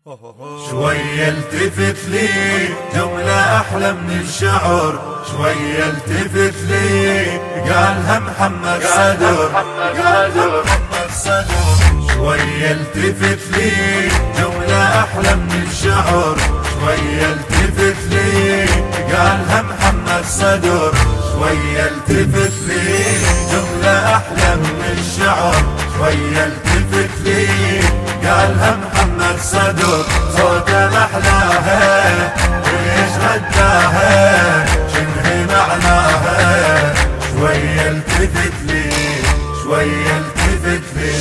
شوية التفت لي جملة أحلى من الشعر، شوية التفت لي قالها محمد صدر، شوية التفت لي جملة أحلى من الشعر، شوية التفت لي قالها محمد صدر، شوية التفت لي جملة أحلى من الشعر، شوية التفت لي قالها محمد صدر، صوته محلاها وليش غداها شنهي معناها، شوية التفت لي شوية التفت لي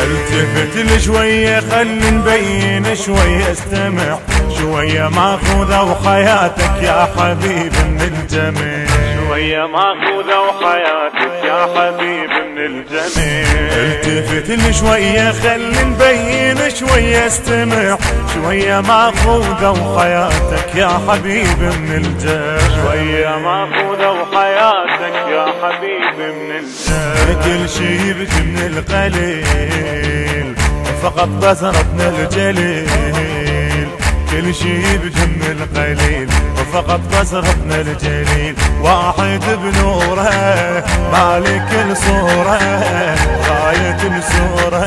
التفت لي شوية خلي نبين شوية استمع شوية ماخوذة وحياتك يا حبيب من الجميع، شوية ماخوذة وحياتك يا حبيب من الجميع. التفت لي شوية خلي نبين شوية استمع شوية ماخوذة وحياتك يا حبيب من الجميع، شوية ماخوذة وحياتك يا حبيب من الجميع. كل شي يبكي من القليل فقط بسرتنا الجليل، كل شي يبكي من القليل وفقط بسرتنا الجليل، واحد بنوره مالك الصورة غاية الصورة،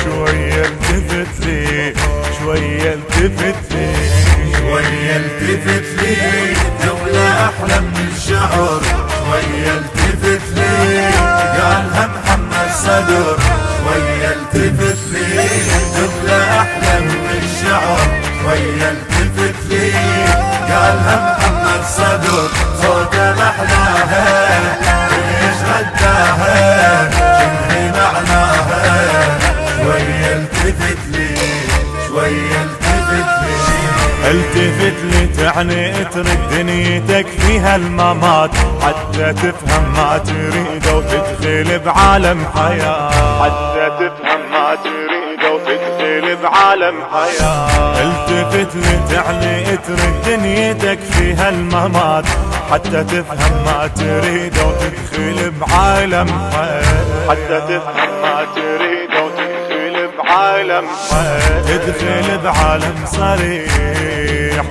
شوية التفت لي شوية التفت لي شوية التفت لي جملة أحلى من الشعر، شوية التفت لي قالها محمد صدر، شوية التفت لي جملة أحلى من الشعر، شوية التفت لي قالها محمد صدر، صوته محلاها وليش غداها شنهي معناها، شوية التفت لي شوية التفت لي. التفت لي تعني اترك دنيتك فيها الممات حتى تفهم ما تريد وتدخل بعالم حياة، حتى تفهم ما تريد وتدخل بعالم حياة. التفت لي تعني اترك دنيتك فيها الممات حتى تفهم ما تريد وتدخل بعالم حياة، حتى تفهم ما تريد وتدخل بعالم حياة. تدخل بعالم صريح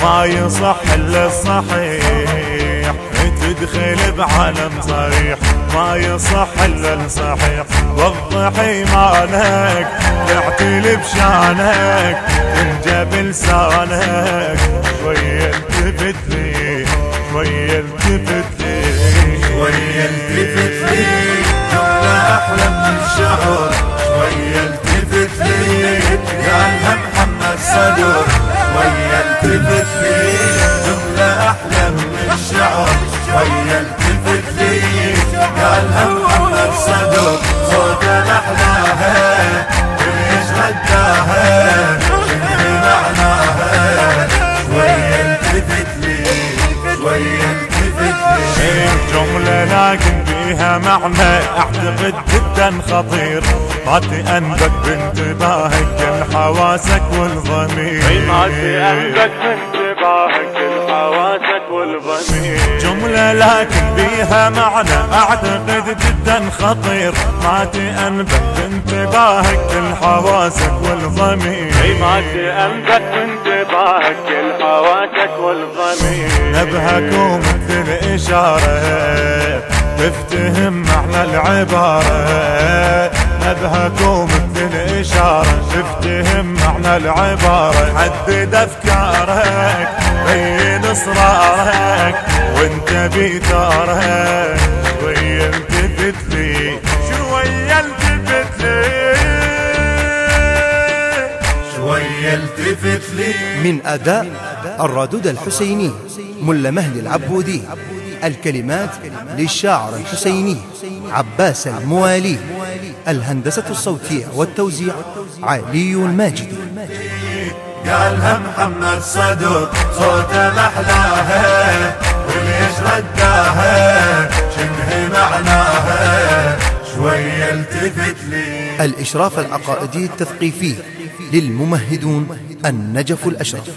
ما يصح الا الصحيح، تدخل بعالم صريح ما يصح الا الصحيح، وضح ايمانك تعتل بشانك تنجب لسانك، شوية التفت لي شوية التفت لي شوية التفت لي جملة أحلى من الشعر، شوية التفت لي قالها محمد صدر، شوية التفت لي جملة أحلى من الشعر، شوية التفت لي قالها محمد صدر، صوته محلاها وليش غداها شنهي معناها، شوية التفت لي شوية التفت لي. جملة لكن بيها معنى اعتقد جدا خطير، ما تأنبك بانتباهك كل حواسك والضمير، ما تأنبك بانتباهك كل حواسك والضمير. جملة لكن بيها معنى اعتقد جدا خطير، ما تأنبك بانتباهك كل حواسك والضمير، ما تأنبك بانتباهك كل حواسك والضمير. نبهك ومثل إشارة تفتهم معنى العبارة، نبهك ومثل إشارة تفتهم معنى العبارة، حدد أفكارك بين إصرارك وانت بيثارك، شوية التفت لي شوية التفت لي شوية التفت لي. من أداء الردود الحسيني ملا مهدي العبودي، الكلمات للشاعر الحسيني عباس الموالي، الهندسة الصوتية والتوزيع علي الماجدي. قالها محمد صدر، صوته محلاها وليش غداها شنهي معناها، شوية التفت لي. الإشراف العقائدي التثقيفي للممهدون النجف الأشرف.